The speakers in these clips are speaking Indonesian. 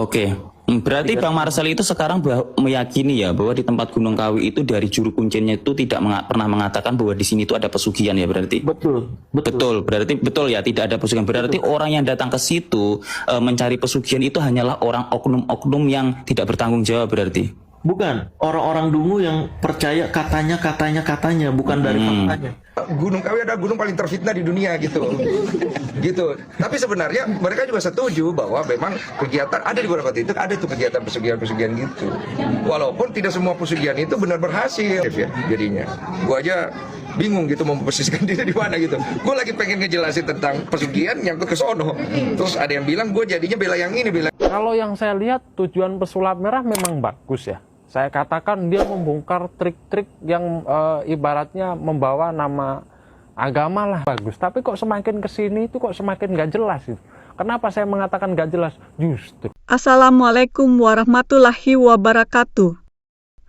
Oke. Berarti Bang Marcel itu sekarang meyakini ya bahwa di tempat Gunung Kawi itu dari juru kuncinya itu tidak pernah mengatakan bahwa di sini itu ada pesugihan ya berarti. Betul. Berarti betul ya tidak ada pesugihan. Berarti orang yang datang ke situ mencari pesugihan itu hanyalah orang oknum-oknum yang tidak bertanggung jawab berarti. Bukan, orang-orang dungu yang percaya katanya, bukan dari faktanya. Gunung Kawi adalah gunung paling terfitnah di dunia gitu. Gitu. Tapi sebenarnya mereka juga setuju bahwa memang kegiatan ada di beberapa titik, ada tuh kegiatan pesugihan-pesugihan gitu. Walaupun tidak semua pesugihan itu benar berhasil ya jadinya. Gua aja bingung gitu mau memposisikan diri di mana gitu. Gue lagi pengen ngejelasin tentang pesugihan yang ke sono. Terus ada yang bilang gue jadinya bela yang ini, bela. Kalau yang saya lihat tujuan pesulap merah memang bagus ya. Saya katakan dia membongkar trik-trik yang ibaratnya membawa nama agama lah, bagus. Tapi kok semakin kesini itu kok semakin gak jelas itu. Kenapa saya mengatakan gak jelas? Justru. Assalamualaikum warahmatullahi wabarakatuh.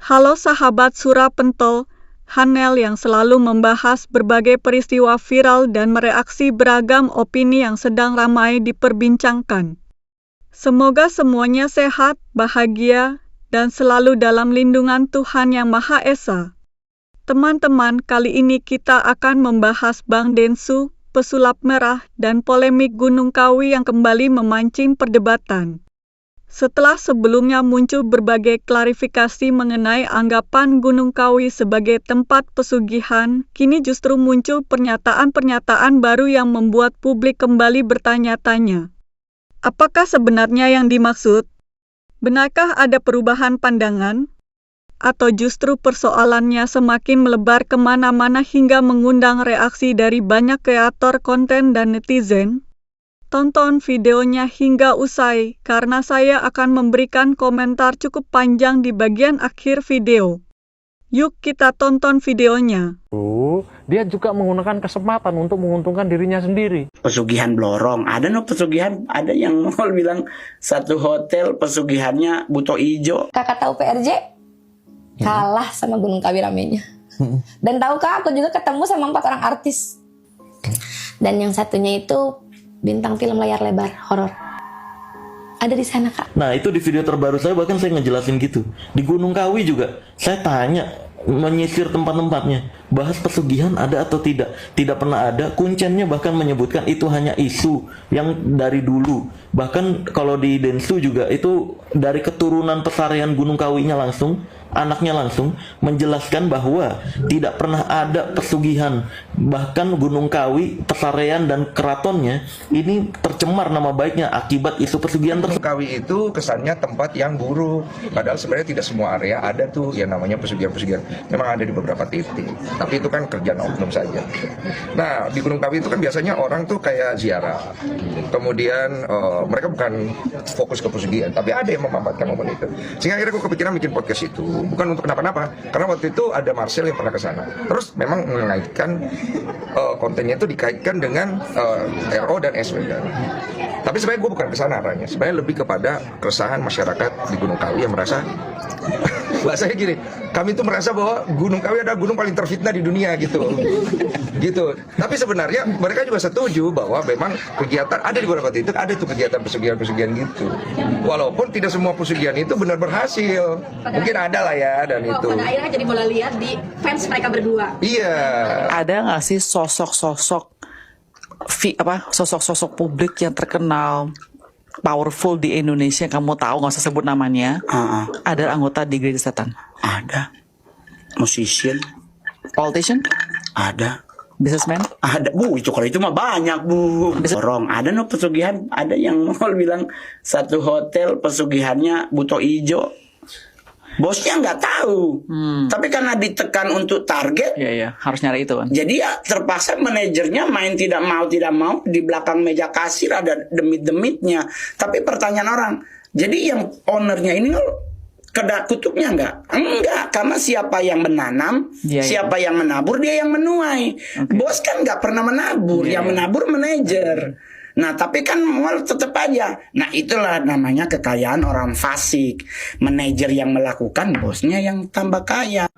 Halo sahabat Surah Pentol, Hanel yang selalu membahas berbagai peristiwa viral dan mereaksi beragam opini yang sedang ramai diperbincangkan. Semoga semuanya sehat, bahagia, dan selalu dalam lindungan Tuhan Yang Maha Esa. Teman-teman, kali ini kita akan membahas Bang Densu, pesulap merah, dan polemik Gunung Kawi yang kembali memancing perdebatan. Setelah sebelumnya muncul berbagai klarifikasi mengenai anggapan Gunung Kawi sebagai tempat pesugihan, kini justru muncul pernyataan-pernyataan baru yang membuat publik kembali bertanya-tanya. Apakah sebenarnya yang dimaksud? Benarkah ada perubahan pandangan? Atau justru persoalannya semakin melebar kemana-mana hingga mengundang reaksi dari banyak kreator konten dan netizen? Tonton videonya hingga usai, karena saya akan memberikan komentar cukup panjang di bagian akhir video. Yuk kita tonton videonya. Dia juga menggunakan kesempatan untuk menguntungkan dirinya sendiri. Pesugihan blorong, ada no pesugihan, ada yang mau bilang satu hotel pesugihannya buto ijo. Kakak tahu PRJ? Kalah sama Gunung Kawi ramenya. Dan tahukah aku juga ketemu sama 4 orang artis. Dan yang satunya itu bintang film layar lebar horor. Ada di sana, Kak. Nah, itu di video terbaru saya bahkan saya ngejelasin gitu. Di Gunung Kawi juga saya tanya, menyisir tempat-tempatnya, bahas pesugihan ada atau tidak. Tidak pernah ada. Kuncennya bahkan menyebutkan itu hanya isu yang dari dulu. Bahkan kalau di Densu juga itu dari keturunan pesarian Gunung Kawinya langsung, anaknya langsung menjelaskan bahwa tidak pernah ada pesugihan. Bahkan Gunung Kawi, pesarian dan keratonnya ini tercemar nama baiknya akibat isu pesugihan tersebut. Gunung Kawi itu kesannya tempat yang buruk. Padahal sebenarnya tidak semua area ada tuh yang namanya pesugihan-pesugihan. Memang ada di beberapa titik. Tapi itu kan kerjaan oknum saja. Nah, di Gunung Kawi itu kan biasanya orang tuh kayak ziarah. Kemudian mereka bukan fokus ke pesugihan, tapi ada yang memanfaatkan momen itu. Sehingga akhirnya gue kepikiran bikin podcast itu. Bukan untuk kenapa-napa, karena waktu itu ada Marcel yang pernah ke sana. Terus memang mengaitkan kontennya itu dikaitkan dengan RO dan SW. Tapi sebenarnya gue bukan ke sana arahnya. Sebenarnya lebih kepada keresahan masyarakat di Gunung Kawi yang merasa bahasanya gini, kami itu merasa bahwa Gunung Kawi adalah gunung paling terfitnah di dunia gitu. Gitu. Tapi sebenarnya mereka juga setuju bahwa memang kegiatan ada di beberapa titik, ada tuh kegiatan pesugihan-pesugihan gitu. Walaupun tidak semua pesugihan itu benar berhasil. Mungkin ada lah ya dan itu. Pada akhirnya jadi bola liar di fans mereka berdua. Iya. Ada nggak sih sosok-sosok publik yang terkenal powerful di Indonesia, kamu tahu, nggak usah sebut namanya, ada anggota di Gereja Setan? Ada. Musician? Politician? Ada. Businessman? Ada. Bu, itu kalau itu mah banyak, Bu. Blorong, ada no pesugihan, ada yang mau bilang satu hotel pesugihannya buto ijo. Bosnya nggak tahu, tapi karena ditekan untuk target, Iya, harus nyari itu kan. jadi ya terpaksa manajernya main tidak mau di belakang meja kasir ada demit-demitnya. Tapi pertanyaan orang, jadi yang ownernya ini kedap kutubnya enggak, karena siapa yang menanam, siapa yang menabur, dia yang menuai. Bos kan nggak pernah menabur, yang menabur manajer. Nah, tapi kan mal tetap aja. Nah, itulah namanya kekayaan orang fasik. Manajer yang melakukan, bosnya yang tambah kaya.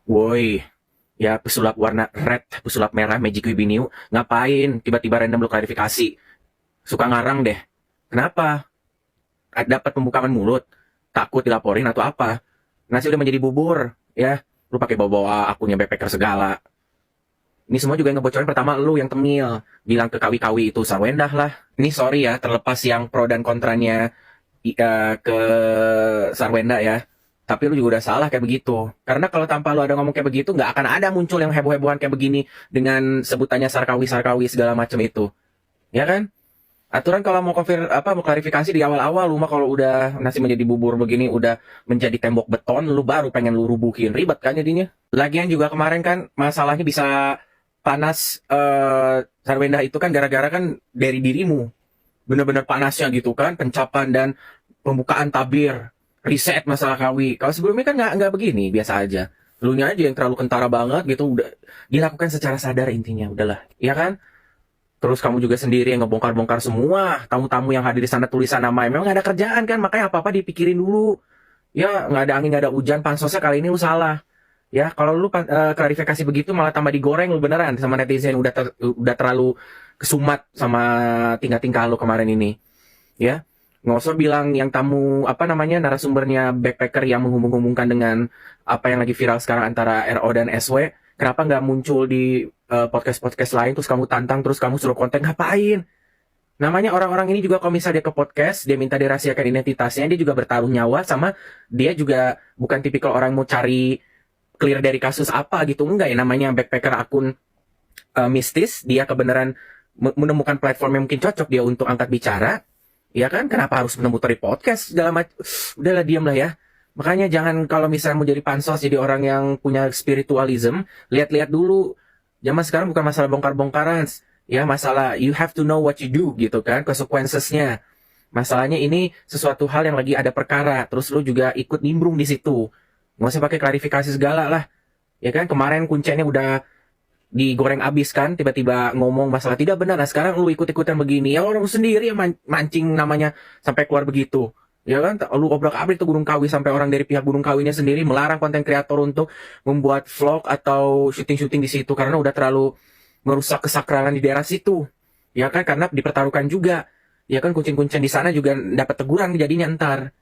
Woi, ya pesulap warna red, pesulap merah Magic Wibiniu, ngapain tiba-tiba random lo klarifikasi? suka ngarang deh. Kenapa? Dapat pembukaan mulut, takut dilaporin atau apa? Nasi udah menjadi bubur, ya. Lu pakai bawa-bawa akunnya backpacker segala. Ini semua juga yang ngebocorin pertama lu yang temil. Bilang ke kawi-kawi itu Sarwendah lah. Ini sorry ya, terlepas yang pro dan kontranya ke Sarwenda ya. Tapi lu juga udah salah kayak begitu. Karena kalau tanpa lu ada ngomong kayak begitu, nggak akan ada muncul yang heboh-hebohan kayak begini dengan sebutannya sarkawi-sarkawi segala macam itu. Ya kan? Aturan kalau mau mau klarifikasi di awal-awal, lu mah kalau udah nasi menjadi bubur begini, udah menjadi tembok beton, lu baru pengen lu rubuhin. Ribet kan jadinya. Lagian juga kemarin kan masalahnya bisa panas Sarwenda itu kan gara-gara kan dari dirimu. Bener-bener panasnya gitu kan, pencapan dan pembukaan tabir, riset masalah kawi. Kalau sebelumnya kan nggak begini, biasa aja. Lunya aja yang terlalu kentara banget gitu, udah dilakukan secara sadar intinya, udahlah, ya kan? Terus kamu juga sendiri yang ngebongkar-bongkar semua tamu-tamu yang hadir di sana tulisan nama. Memang nggak ada kerjaan kan, makanya apa-apa dipikirin dulu. Ya nggak ada angin, nggak ada hujan, pansosnya kali ini lu salah. Ya kalau lu klarifikasi begitu malah tambah digoreng lu beneran sama netizen udah terlalu kesumat sama tingkah-tingkah lu kemarin ini. Ya. Nggak usah bilang yang tamu narasumbernya backpacker yang menghubung-hubungkan dengan apa yang lagi viral sekarang antara RO dan SW. Kenapa nggak muncul di podcast-podcast lain terus kamu tantang terus kamu suruh konten, ngapain? Namanya orang-orang ini juga kalau misalnya dia ke podcast, dia minta dirahasiakan identitasnya, dia juga bertaruh nyawa sama dia juga bukan tipikal orang yang mau cari clear dari kasus apa gitu, enggak ya, namanya backpacker akun mistis, dia kebenaran menemukan platform yang mungkin cocok dia untuk angkat bicara. Ya kan, kenapa harus menemutari podcast segala macam? Udahlah, diam lah ya. Makanya jangan kalau misalnya mau jadi pansos, jadi orang yang punya spiritualism, lihat-lihat dulu. Zaman sekarang bukan masalah bongkar-bongkaran, ya masalah you have to know what you do gitu kan, consequences-nya. Masalahnya ini sesuatu hal yang lagi ada perkara, terus lu juga ikut nimbrung di situ. Nggak usah pakai klarifikasi segala lah. Ya kan, kemarin kuncinya udah digoreng abis kan, tiba-tiba ngomong masalah tidak benar. Nah sekarang lu ikut-ikutan begini, ya orang sendiri yang mancing namanya sampai keluar begitu. Ya kan, lu obrak-abrik tuh Gunung Kawi sampai orang dari pihak Gunung Kawinya sendiri melarang konten kreator untuk membuat vlog atau syuting-syuting di situ karena udah terlalu merusak kesakralan di daerah situ. Ya kan, karena dipertaruhkan juga. Ya kan, kucing-kucing di sana juga dapat teguran jadinya ntar.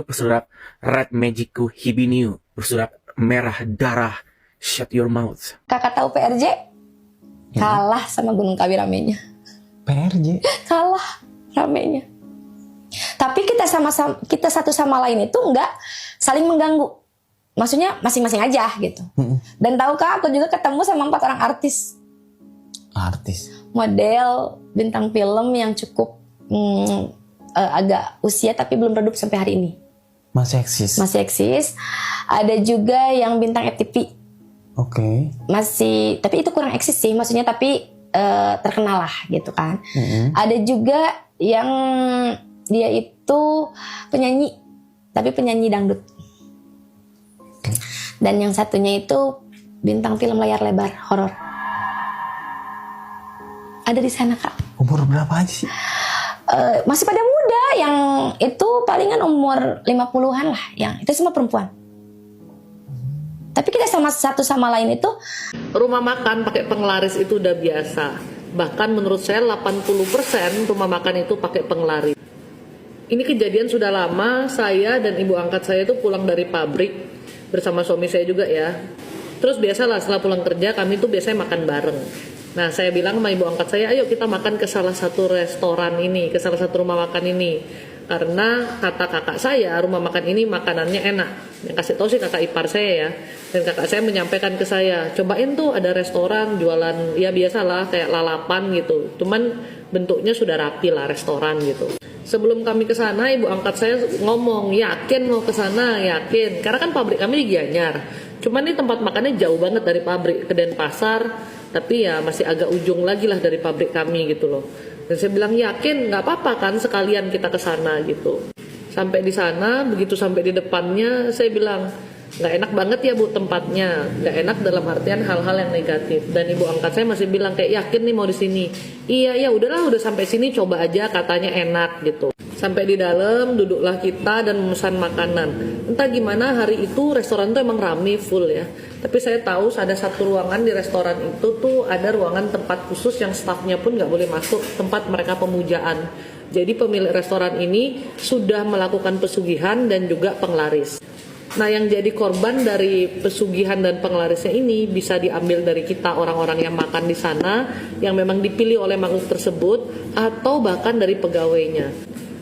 Pesulap red magicku hibiniu, pesulap merah darah. Shut your mouth. Kakak tahu PRJ? Kalah sama Gunung Kawi ramenya. PRJ? Kalah ramenya. Tapi kita satu sama lain itu enggak saling mengganggu. Maksudnya masing-masing aja gitu. Dan tahukah aku juga ketemu sama 4 orang artis. Artis? Model, bintang film yang cukup agak usia tapi belum redup sampai hari ini. Masih eksis? Masih eksis. Ada juga yang bintang FTV. Oke. Masih, tapi itu kurang eksis sih, maksudnya tapi terkenal lah gitu kan. Ada juga yang dia itu penyanyi, tapi penyanyi dangdut. Dan yang satunya itu bintang film layar lebar horor. Ada di sana Kak. Umur berapa aja sih? Masih pada muda, yang itu palingan umur 50-an lah, yang itu semua perempuan. Tapi kita satu sama lain itu rumah makan pakai penglaris itu udah biasa. Bahkan menurut saya 80% rumah makan itu pakai penglaris. Ini kejadian sudah lama. Saya dan ibu angkat saya itu pulang dari pabrik bersama suami saya juga ya. Terus biasalah setelah pulang kerja kami tuh biasanya makan bareng. Nah saya bilang sama ibu angkat saya, ayo kita makan ke salah satu restoran ini, ke salah satu rumah makan ini. Karena kata kakak saya, rumah makan ini makanannya enak. Yang kasih tahu sih kakak ipar saya ya. Dan kakak saya menyampaikan ke saya, cobain tuh ada restoran jualan, ya biasalah kayak lalapan gitu. Cuman bentuknya sudah rapi lah, restoran gitu. Sebelum kami ke sana, ibu angkat saya ngomong, yakin mau ke sana, yakin. Karena kan pabrik kami di Gianyar. Cuman ini tempat makannya jauh banget dari pabrik ke Denpasar. Tapi ya masih agak ujung lagi lah dari pabrik kami gitu loh. Dan saya bilang yakin, nggak apa-apa kan sekalian kita ke sana gitu. Sampai di sana, begitu sampai di depannya, saya bilang nggak enak banget ya Bu tempatnya. Nggak enak dalam artian hal-hal yang negatif. Dan ibu angkat saya masih bilang kayak yakin nih mau di sini. Iya ya udahlah, udah sampai sini coba aja, katanya enak gitu. Sampai di dalam duduklah kita dan memesan makanan. Entah gimana hari itu restoran tuh emang rame full ya. Tapi saya tahu ada satu ruangan di restoran itu tuh ada ruangan tempat khusus yang stafnya pun nggak boleh masuk, tempat mereka pemujaan. Jadi pemilik restoran ini sudah melakukan pesugihan dan juga penglaris. Nah, yang jadi korban dari pesugihan dan penglarisnya ini bisa diambil dari kita orang-orang yang makan di sana, yang memang dipilih oleh makhluk tersebut, atau bahkan dari pegawainya.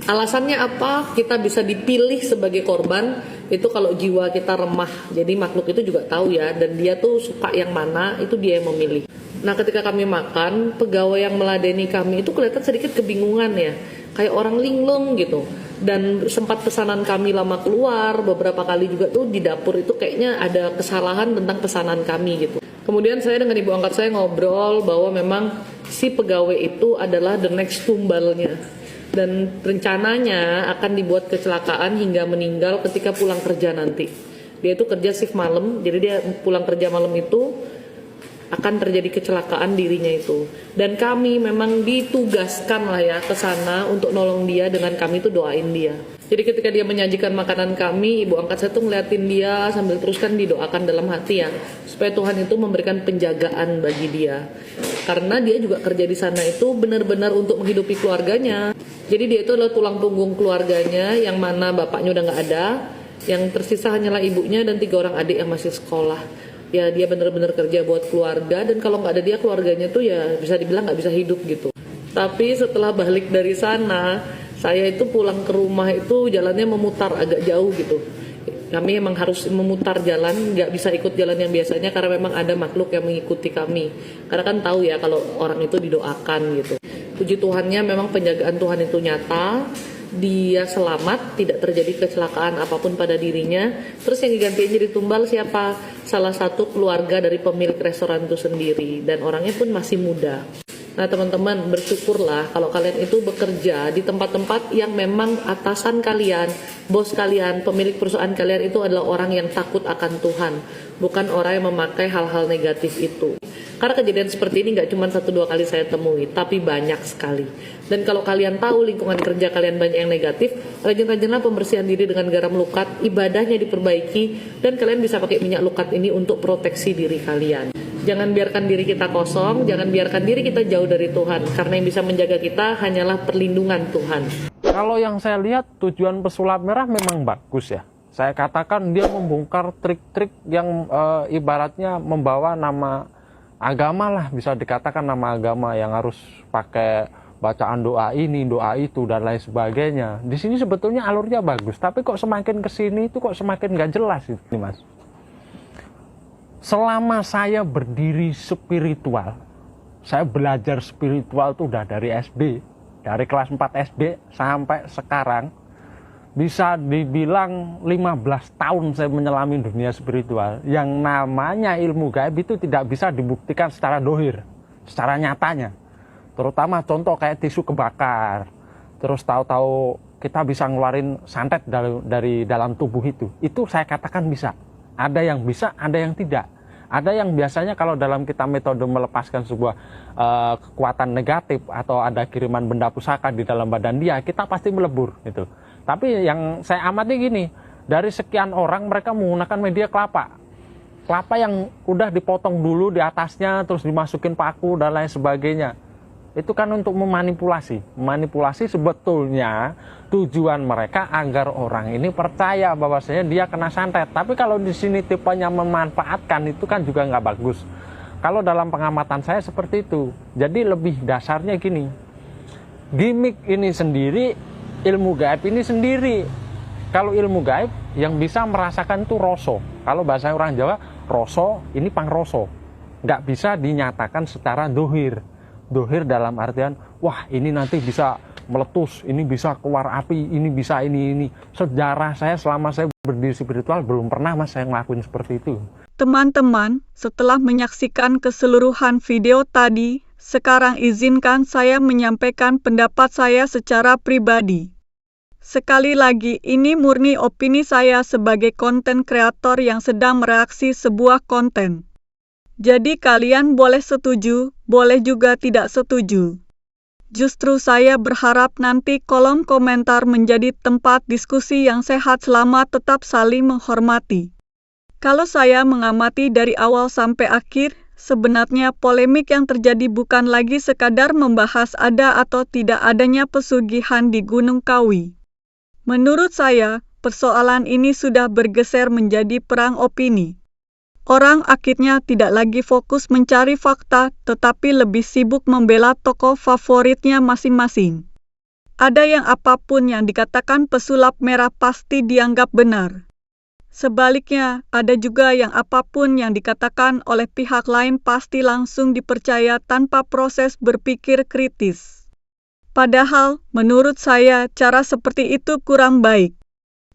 Alasannya apa? Kita bisa dipilih sebagai korban itu kalau jiwa kita remah. Jadi makhluk itu juga tahu ya, dan dia tuh suka yang mana, itu dia yang memilih. Nah, ketika kami makan, pegawai yang meladeni kami itu kelihatan sedikit kebingungan ya, kayak orang linglung gitu. Dan sempat pesanan kami lama keluar, beberapa kali juga tuh di dapur itu kayaknya ada kesalahan tentang pesanan kami gitu. Kemudian saya dengan ibu angkat saya ngobrol bahwa memang si pegawai itu adalah the next tumbalnya. Dan rencananya akan dibuat kecelakaan hingga meninggal ketika pulang kerja nanti. Dia itu kerja shift malam, jadi dia pulang kerja malam itu akan terjadi kecelakaan dirinya itu. Dan kami memang ditugaskan lah ya ke sana untuk nolong dia, dengan kami itu doain dia. Jadi ketika dia menyajikan makanan kami, ibu angkat saya tuh ngeliatin dia sambil terus kan didoakan dalam hati ya, supaya Tuhan itu memberikan penjagaan bagi dia. Karena dia juga kerja di sana itu benar-benar untuk menghidupi keluarganya. Jadi dia itu adalah tulang punggung keluarganya, yang mana bapaknya udah nggak ada, yang tersisa hanyalah ibunya dan 3 orang adik yang masih sekolah. Ya dia benar-benar kerja buat keluarga, dan kalau nggak ada dia, keluarganya tuh ya bisa dibilang nggak bisa hidup gitu. Tapi setelah balik dari sana, saya itu pulang ke rumah itu jalannya memutar agak jauh gitu. Kami emang harus memutar jalan, nggak bisa ikut jalan yang biasanya karena memang ada makhluk yang mengikuti kami. Karena kan tahu ya kalau orang itu didoakan gitu. Puji Tuhannya memang penjagaan Tuhan itu nyata. Dia selamat, tidak terjadi kecelakaan apapun pada dirinya. Terus yang digantiin jadi tumbal siapa? Salah satu keluarga dari pemilik restoran itu sendiri, dan orangnya pun masih muda. Nah teman-teman, bersyukurlah kalau kalian itu bekerja di tempat-tempat yang memang atasan kalian, bos kalian, pemilik perusahaan kalian itu adalah orang yang takut akan Tuhan, bukan orang yang memakai hal-hal negatif itu. Karena kejadian seperti ini nggak cuma 1-2 kali saya temui, tapi banyak sekali. Dan kalau kalian tahu lingkungan kerja kalian banyak yang negatif, rajin-rajinlah pembersihan diri dengan garam lukat, ibadahnya diperbaiki, dan kalian bisa pakai minyak lukat ini untuk proteksi diri kalian. Jangan biarkan diri kita kosong, jangan biarkan diri kita jauh dari Tuhan, karena yang bisa menjaga kita hanyalah perlindungan Tuhan. Kalau yang saya lihat tujuan pesulap merah memang bagus ya. Saya katakan dia membongkar trik-trik yang ibaratnya membawa nama agama lah, bisa dikatakan nama agama yang harus pakai bacaan doa ini, doa itu, dan lain sebagainya. Di sini sebetulnya alurnya bagus, tapi kok semakin kesini itu kok semakin gak jelas ini mas. Selama saya berdiri spiritual, saya belajar spiritual itu udah dari SD, dari kelas 4 SD sampai sekarang, bisa dibilang 15 tahun saya menyelami dunia spiritual. Yang namanya ilmu gaib itu tidak bisa dibuktikan secara dohir, secara nyatanya. Terutama contoh kayak tisu kebakar, terus tahu-tahu kita bisa ngeluarin santet dari dalam tubuh itu saya katakan bisa. Ada yang bisa, ada yang tidak. Ada yang biasanya kalau dalam kita metode melepaskan sebuah kekuatan negatif atau ada kiriman benda pusaka di dalam badan dia, kita pasti melebur gitu. Tapi yang saya amati gini, dari sekian orang mereka menggunakan media kelapa. Kelapa yang udah dipotong dulu di atasnya, terus dimasukin paku dan lain sebagainya. Itu kan untuk memanipulasi. Manipulasi sebetulnya tujuan mereka agar orang ini percaya bahwasanya dia kena santet. Tapi kalau di sini tipenya memanfaatkan, itu kan juga nggak bagus. Kalau dalam pengamatan saya seperti itu. Jadi lebih dasarnya gini, gimmick ini sendiri, ilmu gaib ini sendiri. Kalau ilmu gaib yang bisa merasakan itu roso. Kalau bahasa orang Jawa, roso ini pangroso. Nggak bisa dinyatakan secara dohir. Dohir dalam artian, wah ini nanti bisa meletus, ini bisa keluar api, ini bisa ini. Sejarah saya selama saya berdiri spiritual belum pernah mas saya ngelakuin seperti itu. Teman-teman, setelah menyaksikan keseluruhan video tadi, sekarang izinkan saya menyampaikan pendapat saya secara pribadi. Sekali lagi, ini murni opini saya sebagai konten kreator yang sedang mereaksi sebuah konten. Jadi kalian boleh setuju, boleh juga tidak setuju. Justru saya berharap nanti kolom komentar menjadi tempat diskusi yang sehat selama tetap saling menghormati. Kalau saya mengamati dari awal sampai akhir, sebenarnya polemik yang terjadi bukan lagi sekadar membahas ada atau tidak adanya pesugihan di Gunung Kawi. Menurut saya, persoalan ini sudah bergeser menjadi perang opini. Orang akhirnya tidak lagi fokus mencari fakta, tetapi lebih sibuk membela tokoh favoritnya masing-masing. Ada yang apapun yang dikatakan pesulap merah pasti dianggap benar. Sebaliknya, ada juga yang apapun yang dikatakan oleh pihak lain pasti langsung dipercaya tanpa proses berpikir kritis. Padahal, menurut saya, cara seperti itu kurang baik.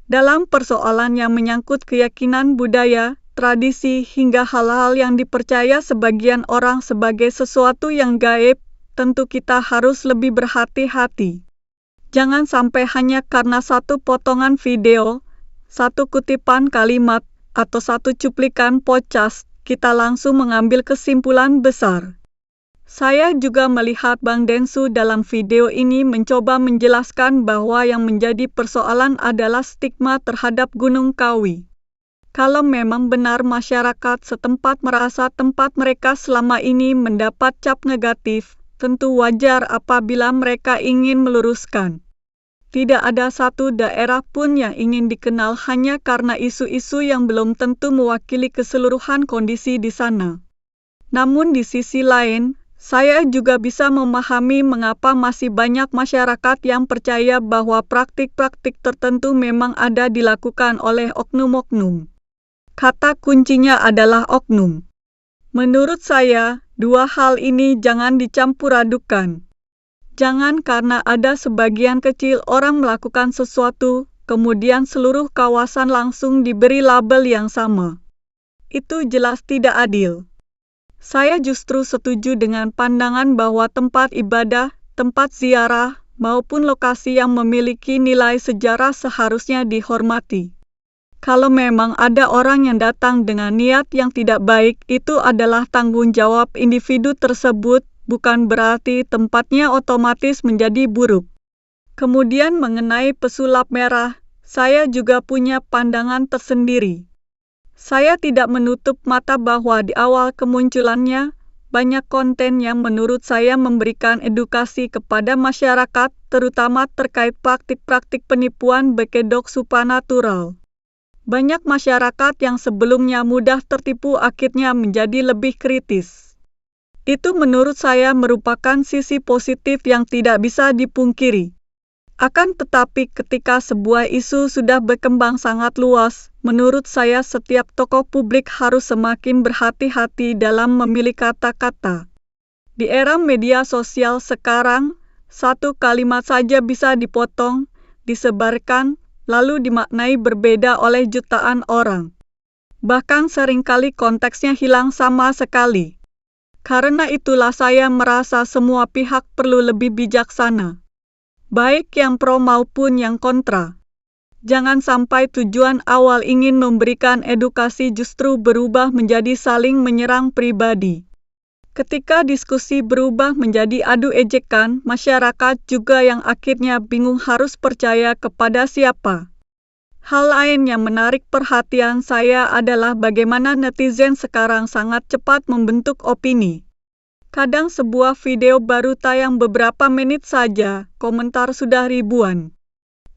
Dalam persoalan yang menyangkut keyakinan budaya, tradisi, hingga hal-hal yang dipercaya sebagian orang sebagai sesuatu yang gaib, tentu kita harus lebih berhati-hati. Jangan sampai hanya karena satu potongan video, satu kutipan kalimat, atau satu cuplikan podcast, kita langsung mengambil kesimpulan besar. Saya juga melihat Bang Densu dalam video ini mencoba menjelaskan bahwa yang menjadi persoalan adalah stigma terhadap Gunung Kawi. Kalau memang benar masyarakat setempat merasa tempat mereka selama ini mendapat cap negatif, tentu wajar apabila mereka ingin meluruskan. Tidak ada satu daerah pun yang ingin dikenal hanya karena isu-isu yang belum tentu mewakili keseluruhan kondisi di sana. Namun di sisi lain, saya juga bisa memahami mengapa masih banyak masyarakat yang percaya bahwa praktik-praktik tertentu memang ada dilakukan oleh oknum-oknum. Kata kuncinya adalah oknum. Menurut saya, dua hal ini jangan dicampur adukan. Jangan karena ada sebagian kecil orang melakukan sesuatu, kemudian seluruh kawasan langsung diberi label yang sama. Itu jelas tidak adil. Saya justru setuju dengan pandangan bahwa tempat ibadah, tempat ziarah, maupun lokasi yang memiliki nilai sejarah seharusnya dihormati. Kalau memang ada orang yang datang dengan niat yang tidak baik, itu adalah tanggung jawab individu tersebut, bukan berarti tempatnya otomatis menjadi buruk. Kemudian mengenai pesulap merah, saya juga punya pandangan tersendiri. Saya tidak menutup mata bahwa di awal kemunculannya, banyak konten yang menurut saya memberikan edukasi kepada masyarakat, terutama terkait praktik-praktik penipuan berkedok supranatural. Banyak masyarakat yang sebelumnya mudah tertipu akhirnya menjadi lebih kritis. Itu menurut saya merupakan sisi positif yang tidak bisa dipungkiri. Akan tetapi ketika sebuah isu sudah berkembang sangat luas, menurut saya setiap tokoh publik harus semakin berhati-hati dalam memilih kata-kata. Di era media sosial sekarang, satu kalimat saja bisa dipotong, disebarkan, lalu dimaknai berbeda oleh jutaan orang. Bahkan seringkali konteksnya hilang sama sekali. Karena itulah saya merasa semua pihak perlu lebih bijaksana, baik yang pro maupun yang kontra. Jangan sampai tujuan awal ingin memberikan edukasi justru berubah menjadi saling menyerang pribadi. Ketika diskusi berubah menjadi adu ejekan, masyarakat juga yang akhirnya bingung harus percaya kepada siapa. Hal lain yang menarik perhatian saya adalah bagaimana netizen sekarang sangat cepat membentuk opini. Kadang sebuah video baru tayang beberapa menit saja, komentar sudah ribuan.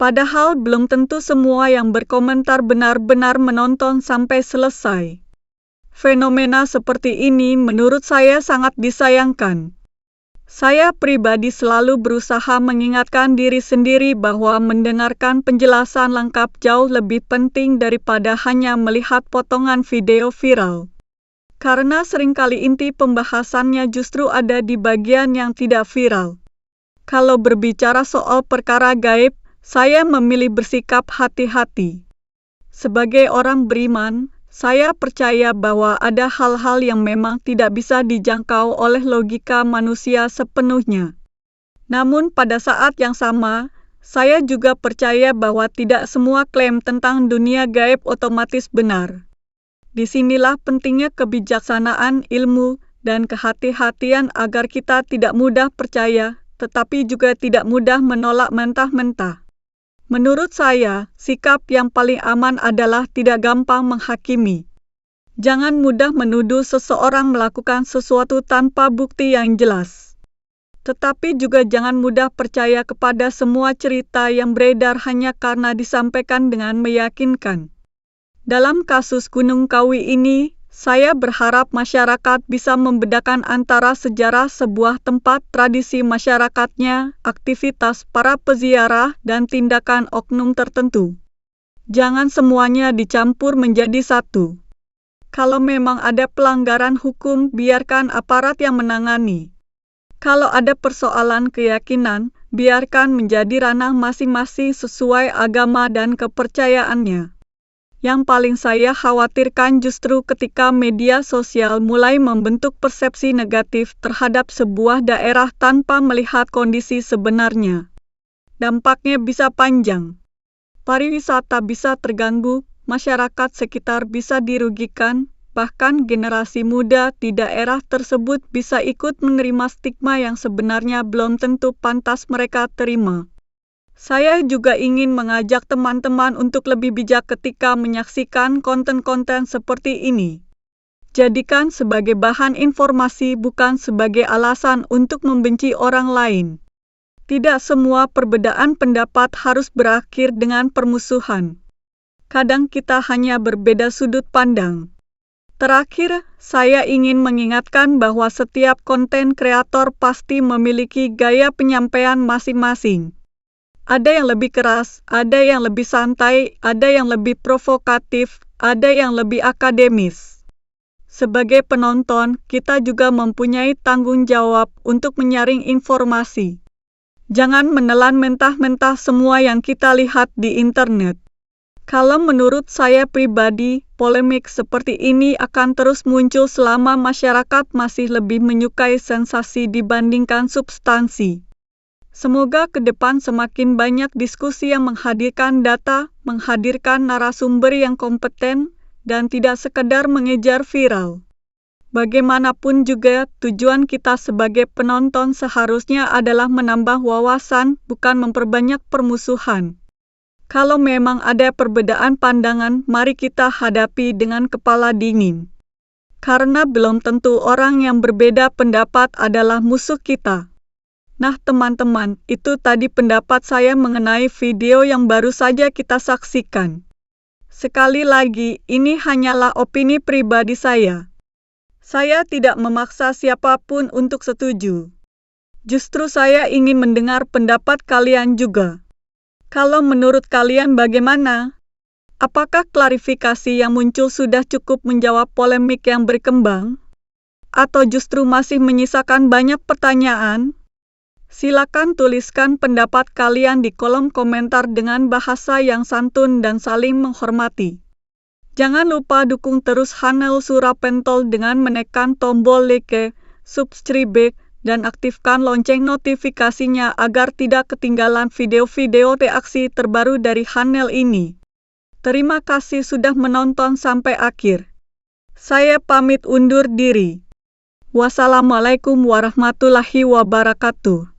Padahal belum tentu semua yang berkomentar benar-benar menonton sampai selesai. Fenomena seperti ini menurut saya sangat disayangkan. Saya pribadi selalu berusaha mengingatkan diri sendiri bahwa mendengarkan penjelasan lengkap jauh lebih penting daripada hanya melihat potongan video viral. Karena seringkali inti pembahasannya justru ada di bagian yang tidak viral. Kalau berbicara soal perkara gaib, saya memilih bersikap hati-hati. Sebagai orang beriman, saya percaya bahwa ada hal-hal yang memang tidak bisa dijangkau oleh logika manusia sepenuhnya. Namun pada saat yang sama, saya juga percaya bahwa tidak semua klaim tentang dunia gaib otomatis benar. Disinilah pentingnya kebijaksanaan ilmu dan kehati-hatian agar kita tidak mudah percaya, tetapi juga tidak mudah menolak mentah-mentah. Menurut saya, sikap yang paling aman adalah tidak gampang menghakimi. Jangan mudah menuduh seseorang melakukan sesuatu tanpa bukti yang jelas. Tetapi juga jangan mudah percaya kepada semua cerita yang beredar hanya karena disampaikan dengan meyakinkan. Dalam kasus Gunung Kawi ini, saya berharap masyarakat bisa membedakan antara sejarah sebuah tempat, tradisi masyarakatnya, aktivitas para peziarah, dan tindakan oknum tertentu. Jangan semuanya dicampur menjadi satu. Kalau memang ada pelanggaran hukum, biarkan aparat yang menangani. Kalau ada persoalan keyakinan, biarkan menjadi ranah masing-masing sesuai agama dan kepercayaannya. Yang paling saya khawatirkan justru ketika media sosial mulai membentuk persepsi negatif terhadap sebuah daerah tanpa melihat kondisi sebenarnya. Dampaknya bisa panjang. Pariwisata bisa terganggu, masyarakat sekitar bisa dirugikan, bahkan generasi muda di daerah tersebut bisa ikut menerima stigma yang sebenarnya belum tentu pantas mereka terima. Saya juga ingin mengajak teman-teman untuk lebih bijak ketika menyaksikan konten-konten seperti ini. Jadikan sebagai bahan informasi, bukan sebagai alasan untuk membenci orang lain. Tidak semua perbedaan pendapat harus berakhir dengan permusuhan. Kadang kita hanya berbeda sudut pandang. Terakhir, saya ingin mengingatkan bahwa setiap konten kreator pasti memiliki gaya penyampaian masing-masing. Ada yang lebih keras, ada yang lebih santai, ada yang lebih provokatif, ada yang lebih akademis. Sebagai penonton, kita juga mempunyai tanggung jawab untuk menyaring informasi. Jangan menelan mentah-mentah semua yang kita lihat di internet. Kalau menurut saya pribadi, polemik seperti ini akan terus muncul selama masyarakat masih lebih menyukai sensasi dibandingkan substansi. Semoga ke depan semakin banyak diskusi yang menghadirkan data, menghadirkan narasumber yang kompeten, dan tidak sekedar mengejar viral. Bagaimanapun juga, tujuan kita sebagai penonton seharusnya adalah menambah wawasan, bukan memperbanyak permusuhan. Kalau memang ada perbedaan pandangan, mari kita hadapi dengan kepala dingin. Karena belum tentu orang yang berbeda pendapat adalah musuh kita. Nah teman-teman, itu tadi pendapat saya mengenai video yang baru saja kita saksikan. Sekali lagi, ini hanyalah opini pribadi saya. Saya tidak memaksa siapapun untuk setuju. Justru saya ingin mendengar pendapat kalian juga. Kalau menurut kalian bagaimana? Apakah klarifikasi yang muncul sudah cukup menjawab polemik yang berkembang? Atau justru masih menyisakan banyak pertanyaan? Silakan tuliskan pendapat kalian di kolom komentar dengan bahasa yang santun dan saling menghormati. Jangan lupa dukung terus Hanel Surapentol dengan menekan tombol like, subscribe, dan aktifkan lonceng notifikasinya agar tidak ketinggalan video-video reaksi terbaru dari Hanel ini. Terima kasih sudah menonton sampai akhir. Saya pamit undur diri. Wassalamualaikum warahmatullahi wabarakatuh.